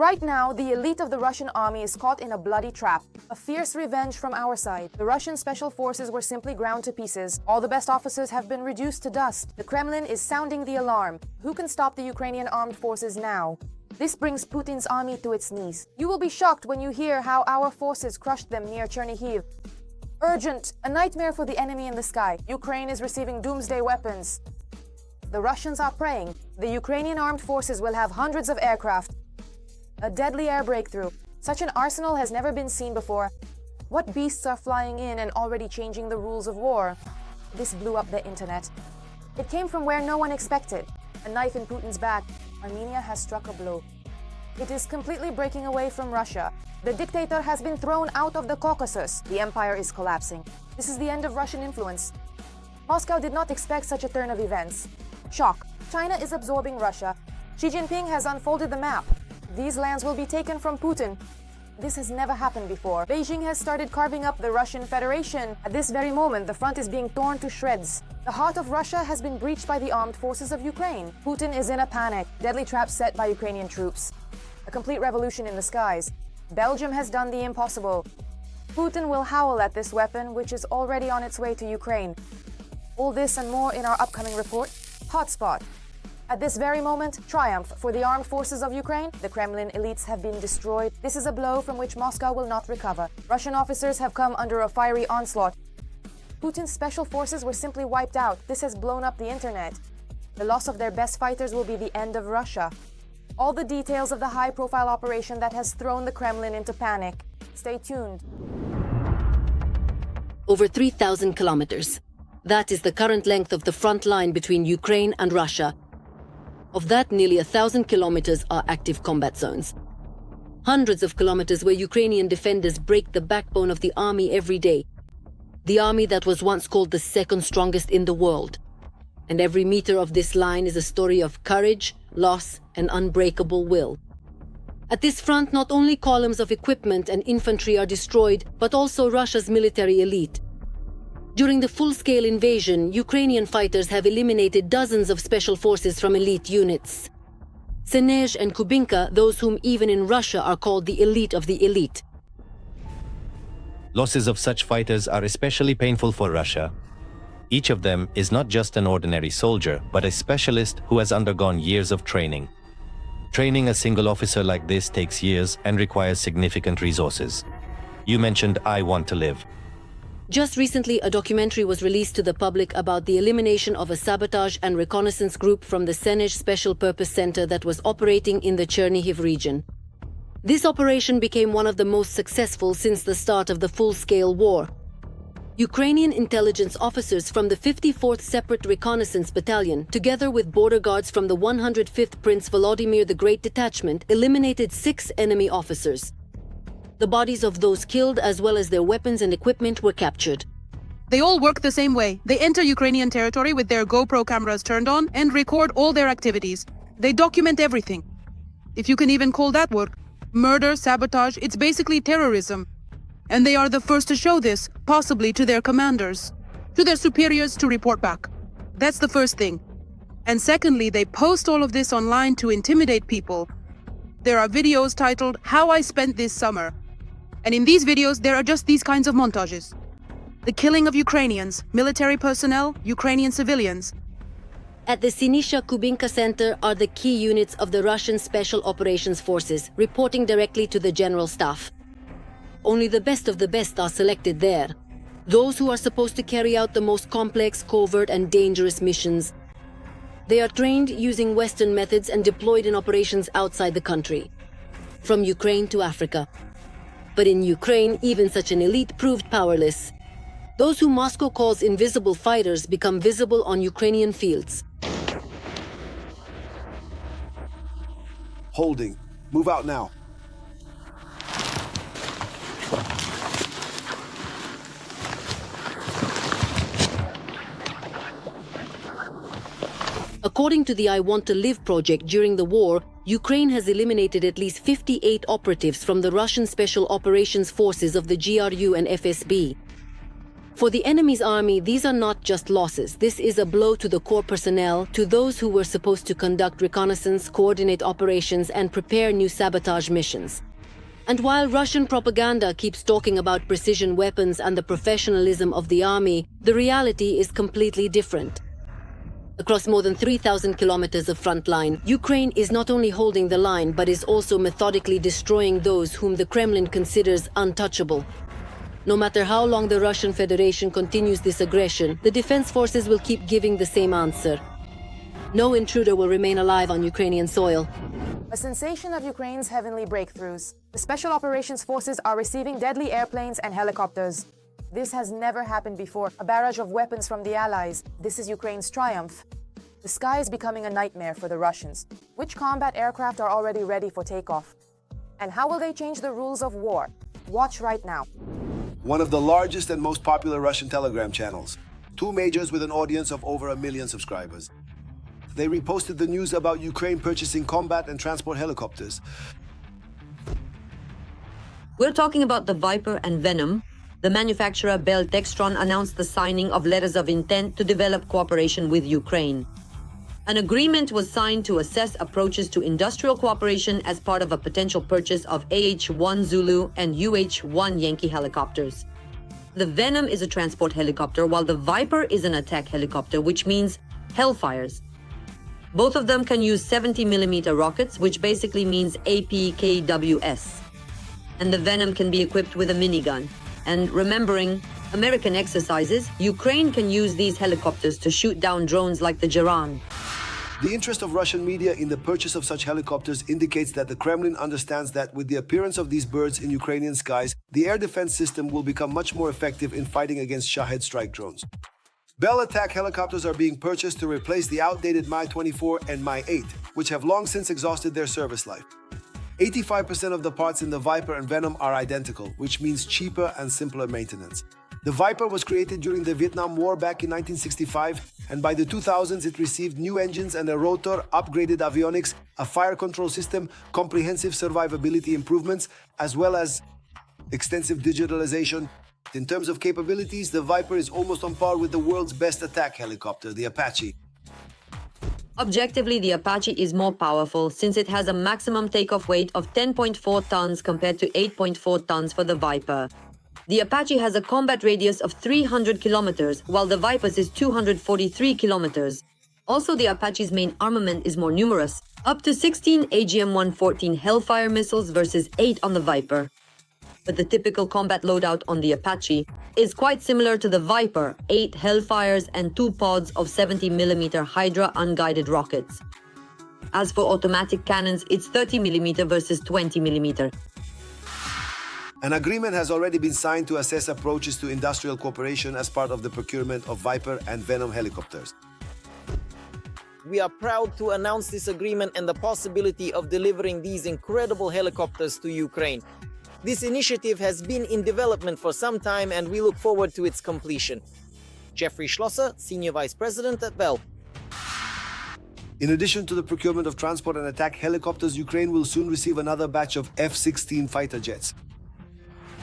Right now, the elite of the Russian army is caught in a bloody trap, a fierce revenge from our side. The Russian special forces were simply ground to pieces. All the best officers have been reduced to dust. The Kremlin is sounding the alarm. Who can stop the Ukrainian armed forces now? This brings Putin's army to its knees. You will be shocked when you hear how our forces crushed them near Chernihiv. Urgent! A nightmare for the enemy in the sky. Ukraine is receiving doomsday weapons. The Russians are praying. The Ukrainian armed forces will have hundreds of aircraft. A deadly air breakthrough. Such an arsenal has never been seen before. What beasts are flying in and already changing the rules of war? This blew up the internet. It came from where no one expected. A knife in Putin's back. Armenia has struck a blow. It is completely breaking away from Russia. The dictator has been thrown out of the Caucasus. The empire is collapsing. This is the end of Russian influence. Moscow did not expect such a turn of events. Shock. China is absorbing Russia. Xi Jinping has unfolded the map. These lands will be taken from Putin. This has never happened before. Beijing has started carving up the Russian Federation. At this very moment, the front is being torn to shreds. The heart of Russia has been breached by the armed forces of Ukraine. Putin is in a panic. Deadly traps set by Ukrainian troops. A complete revolution in the skies. Belgium has done the impossible. Putin will howl at this weapon, which is already on its way to Ukraine. All this and more in our upcoming report, Hotspot. At this very moment, triumph for the armed forces of Ukraine. The Kremlin elites have been destroyed. This is a blow from which Moscow will not recover. Russian officers have come under a fiery onslaught. Putin's special forces were simply wiped out. This has blown up the internet. The loss of their best fighters will be the end of Russia. All the details of the high-profile operation that has thrown the Kremlin into panic. Stay tuned. Over 3,000 kilometers. That is the current length of the front line between Ukraine and Russia. Of that, nearly 1,000 kilometers are active combat zones. Hundreds of kilometers where Ukrainian defenders break the backbone of the army every day. The army that was once called the second strongest in the world. And every meter of this line is a story of courage, loss, and unbreakable will. At this front, not only columns of equipment and infantry are destroyed, but also Russia's military elite. During the full-scale invasion, Ukrainian fighters have eliminated dozens of special forces from elite units. Chernihiv and Kubinka, those whom even in Russia are called the elite of the elite. Losses of such fighters are especially painful for Russia. Each of them is not just an ordinary soldier, but a specialist who has undergone years of training. Training a single officer like this takes years and requires significant resources. You mentioned I Want to Live. Just recently, a documentary was released to the public about the elimination of a sabotage and reconnaissance group from the Chernihiv Special Purpose Center that was operating in the Chernihiv region. This operation became one of the most successful since the start of the full-scale war. Ukrainian intelligence officers from the 54th Separate Reconnaissance Battalion, together with border guards from the 105th Prince Volodymyr the Great Detachment, eliminated 6 enemy officers. The bodies of those killed, as well as their weapons and equipment, were captured. They all work the same way. They enter Ukrainian territory with their GoPro cameras turned on and record all their activities. They document everything. If you can even call that work. Murder, sabotage, it's basically terrorism. And they are the first to show this, possibly to their commanders, to their superiors to report back. That's the first thing. And secondly, they post all of this online to intimidate people. There are videos titled, "How I Spent This Summer." And in these videos, there are just these kinds of montages. The killing of Ukrainians, military personnel, Ukrainian civilians. At the Sinisha Kubinka Center are the key units of the Russian Special Operations Forces, reporting directly to the General Staff. Only the best of the best are selected there. Those who are supposed to carry out the most complex, covert, and dangerous missions. They are trained using Western methods and deployed in operations outside the country, from Ukraine to Africa. But in Ukraine, even such an elite proved powerless. Those who Moscow calls invisible fighters become visible on Ukrainian fields. Holding. Move out now. According to the I Want to Live project, during the war, Ukraine has eliminated at least 58 operatives from the Russian Special Operations Forces of the GRU and FSB. For the enemy's army, these are not just losses. This is a blow to the core personnel, to those who were supposed to conduct reconnaissance, coordinate operations, and prepare new sabotage missions. And while Russian propaganda keeps talking about precision weapons and the professionalism of the army, the reality is completely different. Across more than 3,000 kilometers of front line, Ukraine is not only holding the line, but is also methodically destroying those whom the Kremlin considers untouchable. No matter how long the Russian Federation continues this aggression, the defense forces will keep giving the same answer. No intruder will remain alive on Ukrainian soil. A sensation of Ukraine's heavenly breakthroughs. The Special Operations Forces are receiving deadly airplanes and helicopters. This has never happened before. A barrage of weapons from the Allies. This is Ukraine's triumph. The sky is becoming a nightmare for the Russians. Which combat aircraft are already ready for takeoff? And how will they change the rules of war? Watch right now. One of the largest and most popular Russian Telegram channels. Two majors with an audience of over 1 million subscribers. They reposted the news about Ukraine purchasing combat and transport helicopters. We're talking about the Viper and Venom. The manufacturer Beltextron announced the signing of letters of intent to develop cooperation with Ukraine. An agreement was signed to assess approaches to industrial cooperation as part of a potential purchase of AH-1 Zulu and UH-1 Yankee helicopters. The Venom is a transport helicopter, while the Viper is an attack helicopter, which means Hellfires. Both of them can use 70mm rockets, which basically means APKWS. And the Venom can be equipped with a minigun. And remembering American exercises, Ukraine can use these helicopters to shoot down drones like the Geran. The interest of Russian media in the purchase of such helicopters indicates that the Kremlin understands that with the appearance of these birds in Ukrainian skies, the air defense system will become much more effective in fighting against Shahed strike drones. Bell attack helicopters are being purchased to replace the outdated Mi-24 and Mi-8, which have long since exhausted their service life. 85% of the parts in the Viper and Venom are identical, which means cheaper and simpler maintenance. The Viper was created during the Vietnam War back in 1965, and by the 2000s it received new engines and a rotor, upgraded avionics, a fire control system, comprehensive survivability improvements, as well as extensive digitalization. In terms of capabilities, the Viper is almost on par with the world's best attack helicopter, the Apache. Objectively, the Apache is more powerful since it has a maximum takeoff weight of 10.4 tons compared to 8.4 tons for the Viper. The Apache has a combat radius of 300 kilometers, while the Viper's is 243 kilometers. Also, the Apache's main armament is more numerous, up to 16 AGM-114 Hellfire missiles versus 8 on the Viper. But the typical combat loadout on the Apache is quite similar to the Viper, 8 Hellfires and 2 pods of 70mm Hydra unguided rockets. As for automatic cannons, it's 30mm versus 20mm. An agreement has already been signed to assess approaches to industrial cooperation as part of the procurement of Viper and Venom helicopters. We are proud to announce this agreement and the possibility of delivering these incredible helicopters to Ukraine. This initiative has been in development for some time and we look forward to its completion. Jeffrey Schlosser, Senior Vice President at Bell. In addition to the procurement of transport and attack helicopters, Ukraine will soon receive another batch of F-16 fighter jets.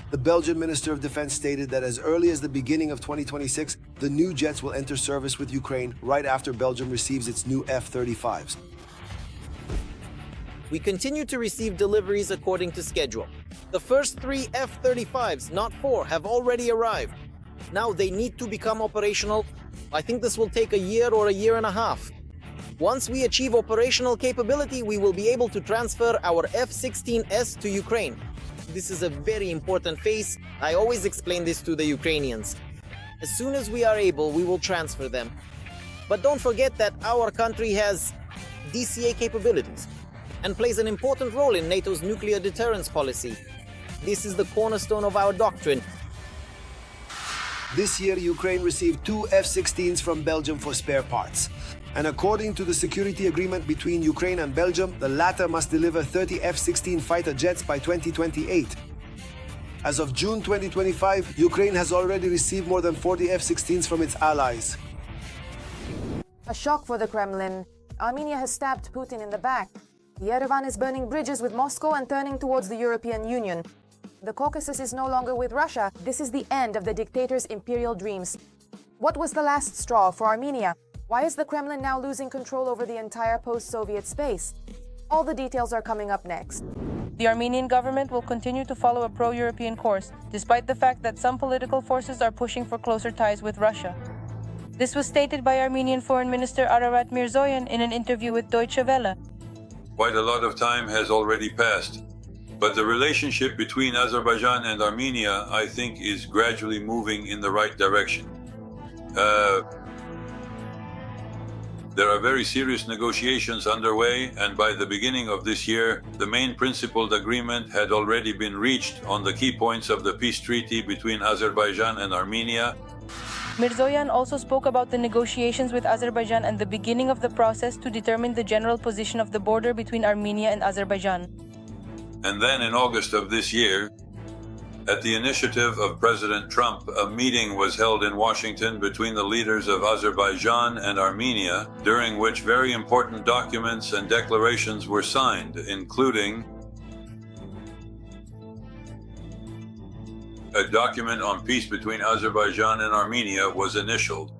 The Belgian Minister of Defense stated that as early as the beginning of 2026, the new jets will enter service with Ukraine right after Belgium receives its new F-35s. We continue to receive deliveries according to schedule. The first 3 F-35s, not 4, have already arrived. Now they need to become operational. I think this will take a year or a year and a half. Once we achieve operational capability, we will be able to transfer our F-16S to Ukraine. This is a very important phase. I always explain this to the Ukrainians. As soon as we are able, we will transfer them. But don't forget that our country has DCA capabilities and plays an important role in NATO's nuclear deterrence policy. This is the cornerstone of our doctrine. This year, Ukraine received 2 F-16s from Belgium for spare parts. And according to the security agreement between Ukraine and Belgium, the latter must deliver 30 F-16 fighter jets by 2028. As of June 2025, Ukraine has already received more than 40 F-16s from its allies. A shock for the Kremlin. Armenia has stabbed Putin in the back. Yerevan is burning bridges with Moscow and turning towards the European Union. The Caucasus is no longer with Russia. This is the end of the dictator's imperial dreams. What was the last straw for Armenia? Why is the Kremlin now losing control over the entire post-Soviet space? All the details are coming up next. The Armenian government will continue to follow a pro-European course, despite the fact that some political forces are pushing for closer ties with Russia. This was stated by Armenian Foreign Minister Ararat Mirzoyan in an interview with Deutsche Welle. Quite a lot of time has already passed, but the relationship between Azerbaijan and Armenia, I think, is gradually moving in the right direction. There are very serious negotiations underway, and by the beginning of this year, the main principled agreement had already been reached on the key points of the peace treaty between Azerbaijan and Armenia. Mirzoyan also spoke about the negotiations with Azerbaijan and the beginning of the process to determine the general position of the border between Armenia and Azerbaijan. And then in August of this year, at the initiative of President Trump, a meeting was held in Washington between the leaders of Azerbaijan and Armenia, during which very important documents and declarations were signed, including a document on peace between Azerbaijan and Armenia was initialed.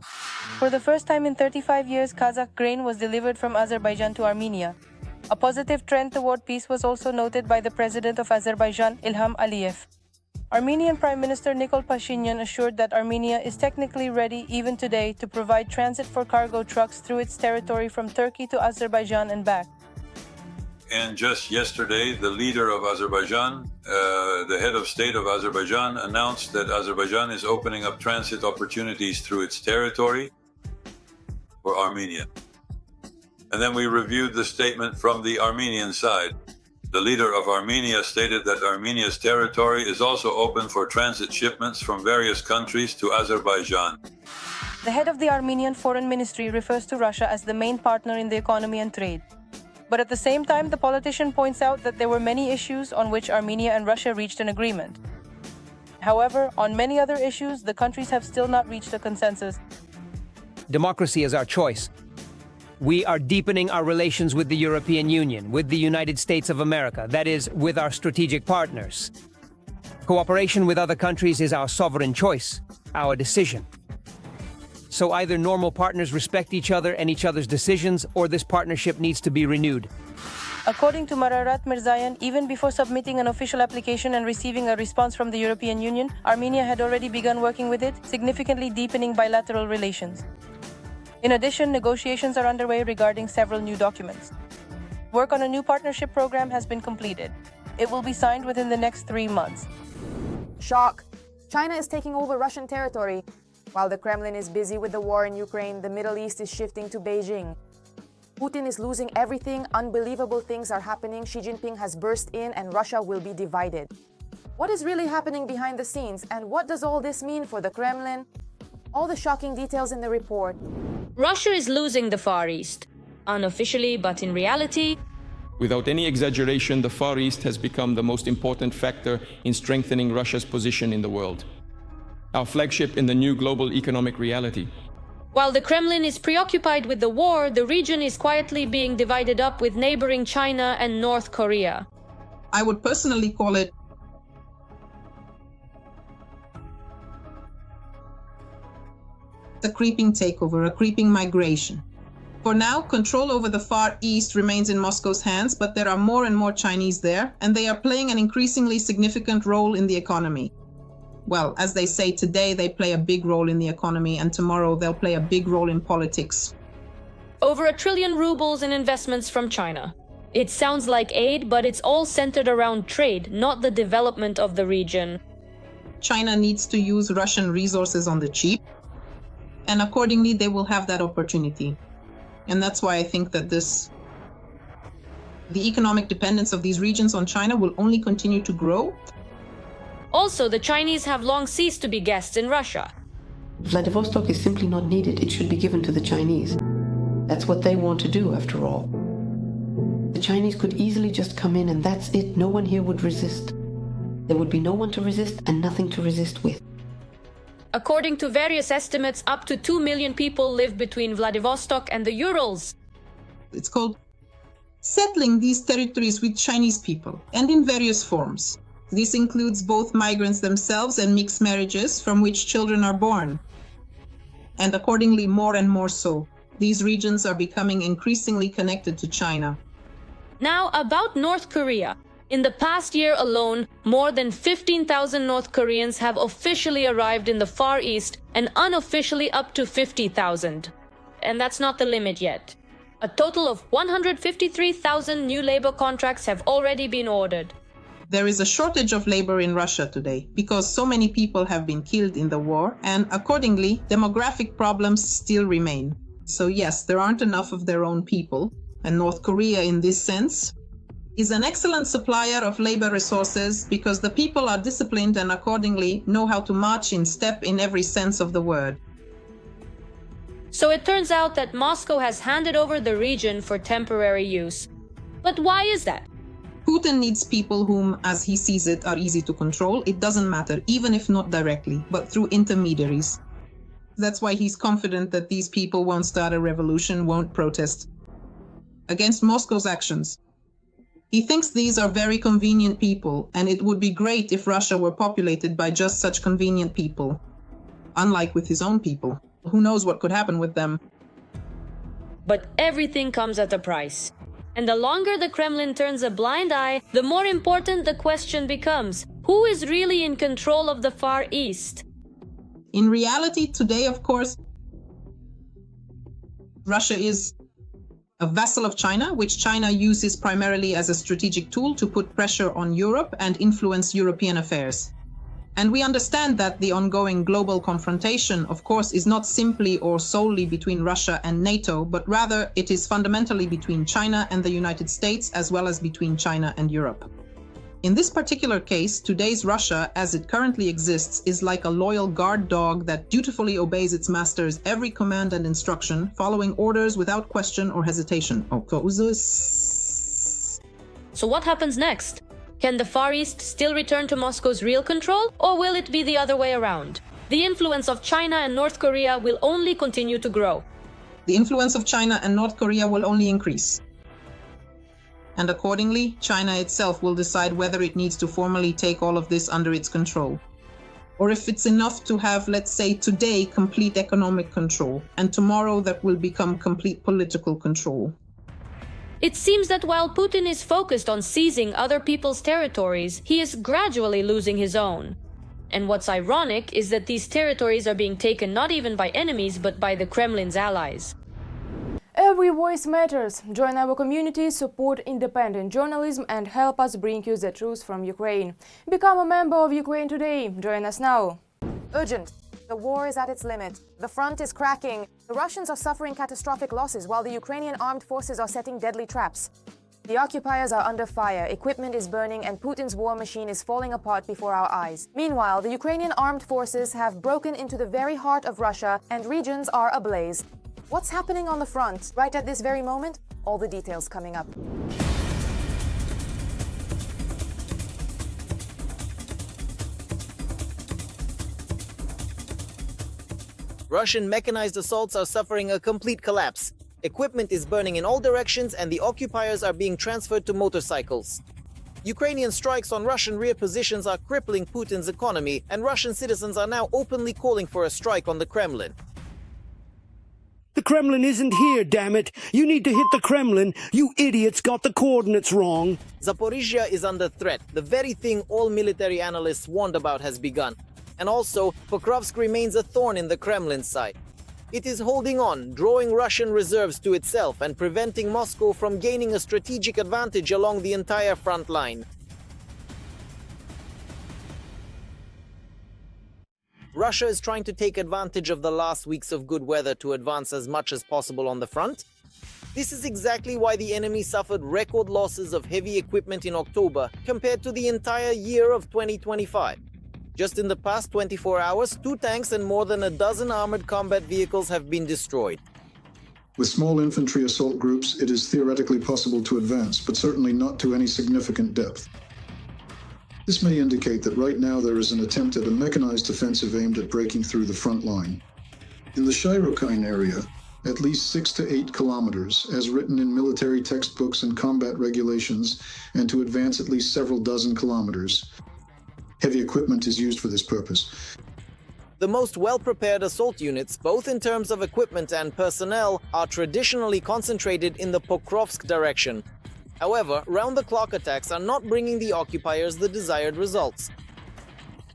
For the first time in 35 years, Kazakh grain was delivered from Azerbaijan to Armenia. A positive trend toward peace was also noted by the president of Azerbaijan, Ilham Aliyev. Armenian Prime Minister Nikol Pashinyan assured that Armenia is technically ready even today to provide transit for cargo trucks through its territory from Turkey to Azerbaijan and back. And just yesterday, the leader of Azerbaijan, the head of state of Azerbaijan, announced that Azerbaijan is opening up transit opportunities through its territory for Armenia. And then we reviewed the statement from the Armenian side. The leader of Armenia stated that Armenia's territory is also open for transit shipments from various countries to Azerbaijan. The head of the Armenian Foreign Ministry refers to Russia as the main partner in the economy and trade. But at the same time, the politician points out that there were many issues on which Armenia and Russia reached an agreement. However, on many other issues, the countries have still not reached a consensus. Democracy is our choice. We are deepening our relations with the European Union, with the United States of America, that is, with our strategic partners. Cooperation with other countries is our sovereign choice, our decision. So either normal partners respect each other and each other's decisions, or this partnership needs to be renewed. According to Ararat Mirzoyan, even before submitting an official application and receiving a response from the European Union, Armenia had already begun working with it, significantly deepening bilateral relations. In addition, negotiations are underway regarding several new documents. Work on a new partnership program has been completed. It will be signed within the next 3 months. Shock! China is taking over Russian territory. While the Kremlin is busy with the war in Ukraine, the Middle East is shifting to Beijing. Putin is losing everything, unbelievable things are happening, Xi Jinping has burst in, and Russia will be divided. What is really happening behind the scenes, and what does all this mean for the Kremlin? All the shocking details in the report. Russia is losing the Far East, unofficially, but in reality. Without any exaggeration, the Far East has become the most important factor in strengthening Russia's position in the world. Our flagship in the new global economic reality. While the Kremlin is preoccupied with the war, the region is quietly being divided up with neighboring China and North Korea. I would personally call it a creeping takeover, a creeping migration. For now, control over the Far East remains in Moscow's hands, but there are more and more Chinese there, and they are playing an increasingly significant role in the economy. Well, as they say, today they play a big role in the economy, and tomorrow they'll play a big role in politics. Over 1 trillion rubles in investments from China. It sounds like aid, but it's all centered around trade, not the development of the region. China needs to use Russian resources on the cheap, and accordingly they will have that opportunity. And that's why I think that the economic dependence of these regions on China will only continue to grow. Also, the Chinese have long ceased to be guests in Russia. Vladivostok is simply not needed. It should be given to the Chinese. That's what they want to do, after all. The Chinese could easily just come in and that's it. No one here would resist. There would be no one to resist and nothing to resist with. According to various estimates, up to 2 million people live between Vladivostok and the Urals. It's called settling these territories with Chinese people, and in various forms. This includes both migrants themselves and mixed marriages from which children are born, and accordingly more and more so. These regions are becoming increasingly connected to China. Now, about North Korea. In the past year alone, more than 15,000 North Koreans have officially arrived in the Far East and unofficially up to 50,000. And that's not the limit yet. A total of 153,000 new labor contracts have already been ordered. There is a shortage of labor in Russia today because so many people have been killed in the war, and accordingly, demographic problems still remain. So yes, there aren't enough of their own people, and North Korea in this sense is an excellent supplier of labor resources because the people are disciplined and accordingly know how to march in step in every sense of the word. So it turns out that Moscow has handed over the region for temporary use. But why is that? Putin needs people whom, as he sees it, are easy to control. It doesn't matter, even if not directly, but through intermediaries. That's why he's confident that these people won't start a revolution, won't protest against Moscow's actions. He thinks these are very convenient people, and it would be great if Russia were populated by just such convenient people, unlike with his own people. Who knows what could happen with them? But everything comes at a price. And the longer the Kremlin turns a blind eye, the more important the question becomes: who is really in control of the Far East? In reality, today, of course, Russia is a vassal of China, which China uses primarily as a strategic tool to put pressure on Europe and influence European affairs. And we understand that the ongoing global confrontation, of course, is not simply or solely between Russia and NATO, but rather it is fundamentally between China and the United States, as well as between China and Europe. In this particular case, today's Russia, as it currently exists, is like a loyal guard dog that dutifully obeys its master's every command and instruction, following orders without question or hesitation. So what happens next? Can the Far East still return to Moscow's real control, or will it be the other way around? The influence of China and North Korea will only continue to grow. The influence of China and North Korea will only increase. And accordingly, China itself will decide whether it needs to formally take all of this under its control, or if it's enough to have, let's say, today, complete economic control, and tomorrow that will become complete political control. It seems that while Putin is focused on seizing other people's territories, he is gradually losing his own. And what's ironic is that these territories are being taken not even by enemies, but by the Kremlin's allies. Every voice matters. Join our community, support independent journalism, and help us bring you the truth from Ukraine. Become a member of Ukraine today. Join us now. Urgent. The war is at its limit. The front is cracking. The Russians are suffering catastrophic losses while the Ukrainian armed forces are setting deadly traps. The occupiers are under fire, equipment is burning, and Putin's war machine is falling apart before our eyes. Meanwhile, the Ukrainian armed forces have broken into the very heart of Russia and regions are ablaze. What's happening on the front right at this very moment? All the details coming up. Russian mechanized assaults are suffering a complete collapse. Equipment is burning in all directions and the occupiers are being transferred to motorcycles. Ukrainian strikes on Russian rear positions are crippling Putin's economy, and Russian citizens are now openly calling for a strike on the Kremlin. The Kremlin isn't here, damn it! You need to hit the Kremlin! You idiots got the coordinates wrong! Zaporizhia is under threat. The very thing all military analysts warned about has begun. And also, Pokrovsk remains a thorn in the Kremlin's side. It is holding on, drawing Russian reserves to itself and preventing Moscow from gaining a strategic advantage along the entire front line. Russia is trying to take advantage of the last weeks of good weather to advance as much as possible on the front. This is exactly why the enemy suffered record losses of heavy equipment in October compared to the entire year of 2025. Just in the past 24 hours, 2 tanks and more than a dozen armored combat vehicles have been destroyed. With small infantry assault groups, it is theoretically possible to advance, but certainly not to any significant depth. This may indicate that right now there is an attempt at a mechanized offensive aimed at breaking through the front line. In the Shyrokine area, at least 6 to 8 kilometers, as written in military textbooks and combat regulations, and to advance at least several dozen kilometers. Heavy equipment is used for this purpose. The most well-prepared assault units, both in terms of equipment and personnel, are traditionally concentrated in the Pokrovsk direction. However, round-the-clock attacks are not bringing the occupiers the desired results.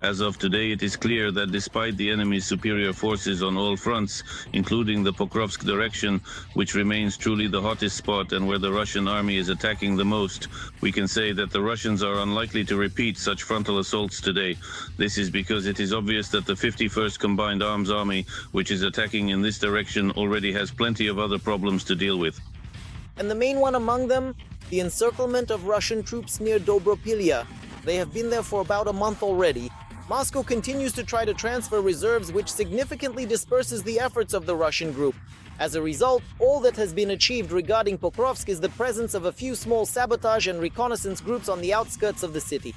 As of today, it is clear that despite the enemy's superior forces on all fronts, including the Pokrovsk direction, which remains truly the hottest spot and where the Russian army is attacking the most, we can say that the Russians are unlikely to repeat such frontal assaults today. This is because it is obvious that the 51st Combined Arms Army, which is attacking in this direction, already has plenty of other problems to deal with. And the main one among them? The encirclement of Russian troops near Dobropilya. They have been there for about a month already. Moscow continues to try to transfer reserves, which significantly disperses the efforts of the Russian group. As a result, all that has been achieved regarding Pokrovsk is the presence of a few small sabotage and reconnaissance groups on the outskirts of the city.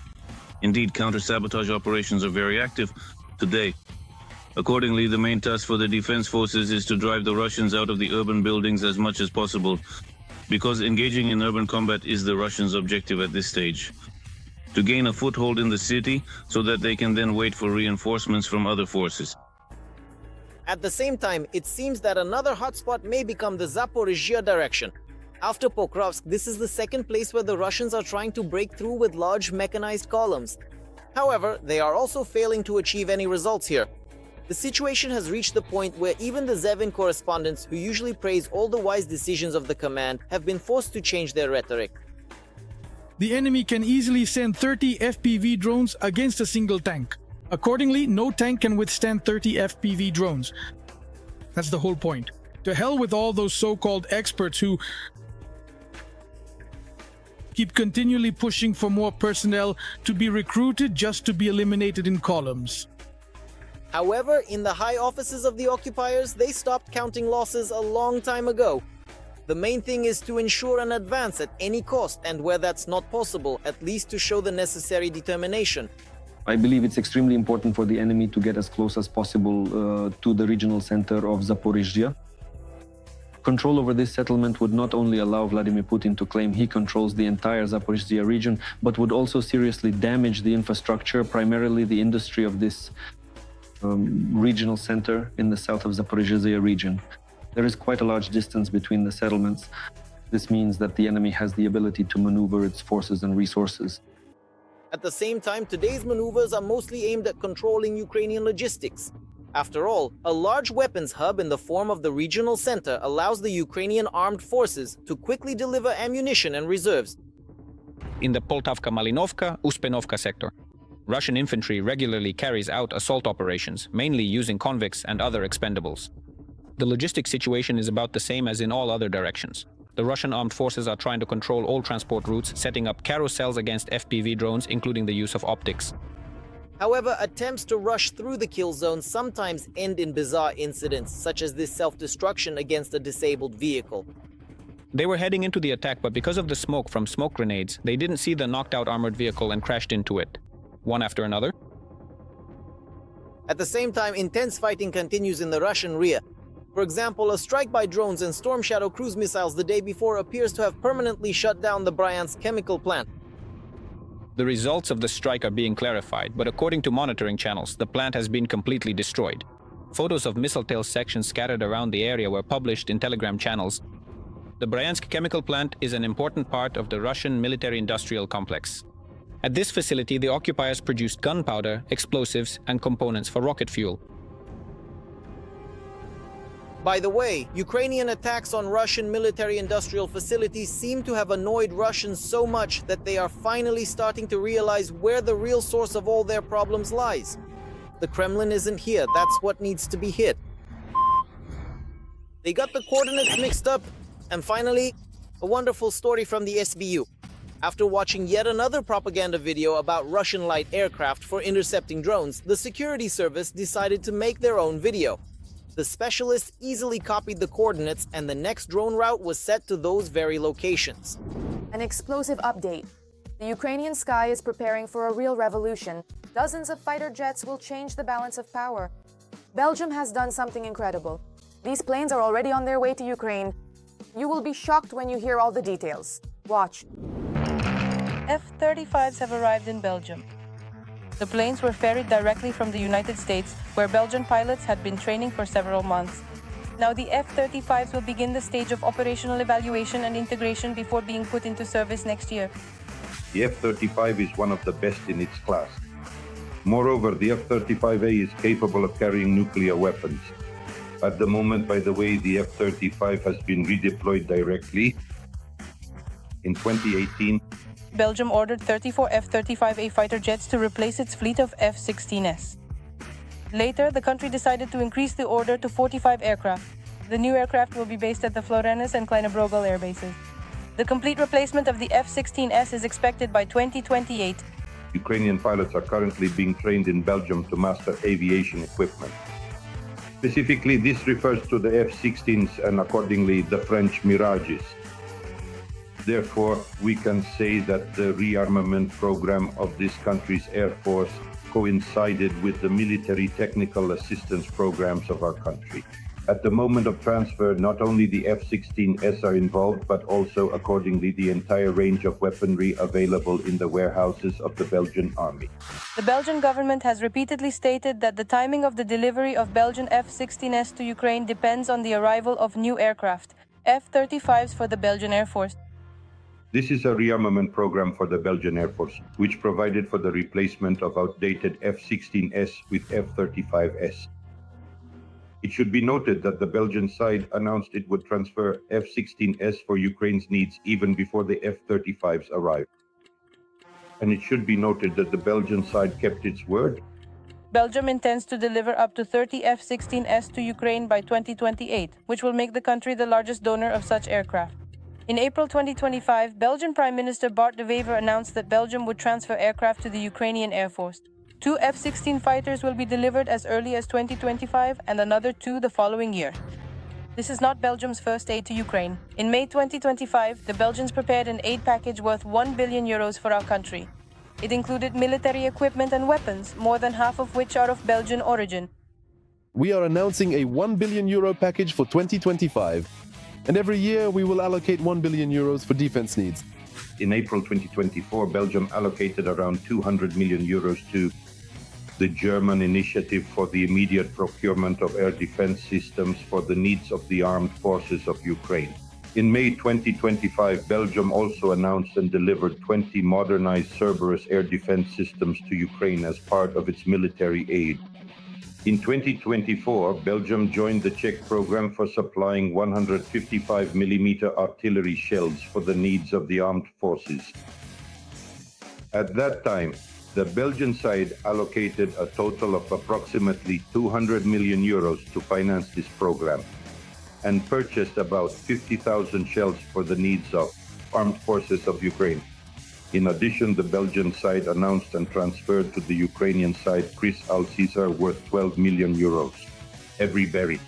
Indeed, counter-sabotage operations are very active today. Accordingly, the main task for the defense forces is to drive the Russians out of the urban buildings as much as possible, because engaging in urban combat is the Russians' objective at this stage. To gain a foothold in the city so that they can then wait for reinforcements from other forces. At the same time, it seems that another hotspot may become the Zaporizhzhia direction. After Pokrovsk, this is the second place where the Russians are trying to break through with large mechanized columns. However, they are also failing to achieve any results here. The situation has reached the point where even the Zevin correspondents, who usually praise all the wise decisions of the command, have been forced to change their rhetoric. The enemy can easily send 30 FPV drones against a single tank. Accordingly, no tank can withstand 30 FPV drones. That's the whole point. To hell with all those so-called experts who keep continually pushing for more personnel to be recruited just to be eliminated in columns. However, in the high offices of the occupiers, they stopped counting losses a long time ago. The main thing is to ensure an advance at any cost, and where that's not possible, at least to show the necessary determination. I believe it's extremely important for the enemy to get as close as possible to the regional center of Zaporizhzhia. Control over this settlement would not only allow Vladimir Putin to claim he controls the entire Zaporizhzhia region, but would also seriously damage the infrastructure, primarily the industry of this regional center in the south of Zaporizhzhia region. There is quite a large distance between the settlements. This means that the enemy has the ability to maneuver its forces and resources. At the same time, today's maneuvers are mostly aimed at controlling Ukrainian logistics. After all, a large weapons hub in the form of the regional center allows the Ukrainian armed forces to quickly deliver ammunition and reserves. In the Poltavka-Malinovka-Uspenovka sector, Russian infantry regularly carries out assault operations, mainly using convicts and other expendables. The logistics situation is about the same as in all other directions. The Russian armed forces are trying to control all transport routes, setting up carousels against FPV drones, including the use of optics. However, attempts to rush through the kill zone sometimes end in bizarre incidents, such as this self-destruction against a disabled vehicle. They were heading into the attack, but because of the smoke from smoke grenades, they didn't see the knocked-out armored vehicle and crashed into it, one after another. At the same time, intense fighting continues in the Russian rear. For example, a strike by drones and Storm Shadow cruise missiles the day before appears to have permanently shut down the Bryansk chemical plant. The results of the strike are being clarified, but according to monitoring channels, the plant has been completely destroyed. Photos of missile tail sections scattered around the area were published in Telegram channels. The Bryansk chemical plant is an important part of the Russian military-industrial complex. At this facility, the occupiers produced gunpowder, explosives, and components for rocket fuel. By the way, Ukrainian attacks on Russian military-industrial facilities seem to have annoyed Russians so much that they are finally starting to realize where the real source of all their problems lies. The Kremlin isn't here, that's what needs to be hit. They got the coordinates mixed up, and finally, a wonderful story from the SBU. After watching yet another propaganda video about Russian light aircraft for intercepting drones, the security service decided to make their own video. The specialists easily copied the coordinates, and the next drone route was set to those very locations. An explosive update. The Ukrainian sky is preparing for a real revolution. Dozens of fighter jets will change the balance of power. Belgium has done something incredible. These planes are already on their way to Ukraine. You will be shocked when you hear all the details. Watch. F-35s have arrived in Belgium. The planes were ferried directly from the United States, where Belgian pilots had been training for several months. Now the F-35s will begin the stage of operational evaluation and integration before being put into service next year. The F-35 is one of the best in its class. Moreover, the F-35A is capable of carrying nuclear weapons. At the moment, by the way, the F-35 has been redeployed directly. In 2018, Belgium ordered 34 F-35A fighter jets to replace its fleet of F-16s. Later, the country decided to increase the order to 45 aircraft. The new aircraft will be based at the Florennes and Kleine Brogel air bases. The complete replacement of the F-16S is expected by 2028. Ukrainian pilots are currently being trained in Belgium to master aviation equipment. Specifically, this refers to the F-16s and accordingly the French Mirages. Therefore, we can say that the rearmament program of this country's Air Force coincided with the military technical assistance programs of our country. At the moment of transfer, not only the F-16S are involved, but also accordingly the entire range of weaponry available in the warehouses of the Belgian army. The Belgian government has repeatedly stated that the timing of the delivery of Belgian F-16S to Ukraine depends on the arrival of new aircraft, F-35s for the Belgian Air Force. This is a rearmament program for the Belgian Air Force, which provided for the replacement of outdated F-16S with F-35S. It should be noted that the Belgian side announced it would transfer F-16S for Ukraine's needs even before the F-35s arrived. And it should be noted that the Belgian side kept its word. Belgium intends to deliver up to 30 F-16S to Ukraine by 2028, which will make the country the largest donor of such aircraft. In April 2025, Belgian Prime Minister Bart de Wever announced that Belgium would transfer aircraft to the Ukrainian Air Force. 2 F-16 fighters will be delivered as early as 2025 and another 2 the following year. This is not Belgium's first aid to Ukraine. In May 2025, the Belgians prepared an aid package worth €1 billion for our country. It included military equipment and weapons, more than half of which are of Belgian origin. We are announcing a €1 billion package for 2025. And every year we will allocate €1 billion for defense needs. In April 2024, Belgium allocated around €200 million to the German initiative for the immediate procurement of air defense systems for the needs of the armed forces of Ukraine. In May 2025, Belgium also announced and delivered 20 modernized Cerberus air defense systems to Ukraine as part of its military aid. In 2024, Belgium joined the Czech program for supplying 155mm artillery shells for the needs of the armed forces. At that time, the Belgian side allocated a total of approximately €200 million to finance this program and purchased about 50,000 shells for the needs of armed forces of Ukraine. In addition, the Belgian side announced and transferred to the Ukrainian side Chris Al-Caesar worth €12 million. Every berry.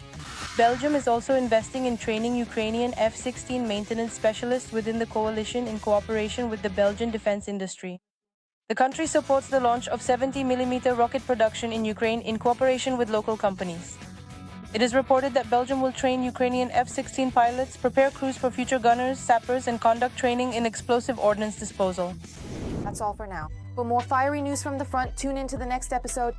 Belgium is also investing in training Ukrainian F-16 maintenance specialists within the coalition in cooperation with the Belgian defense industry. The country supports the launch of 70mm rocket production in Ukraine in cooperation with local companies. It is reported that Belgium will train Ukrainian F-16 pilots, prepare crews for future gunners, sappers, and conduct training in explosive ordnance disposal. That's all for now. For more fiery news from the front, tune in to the next episode.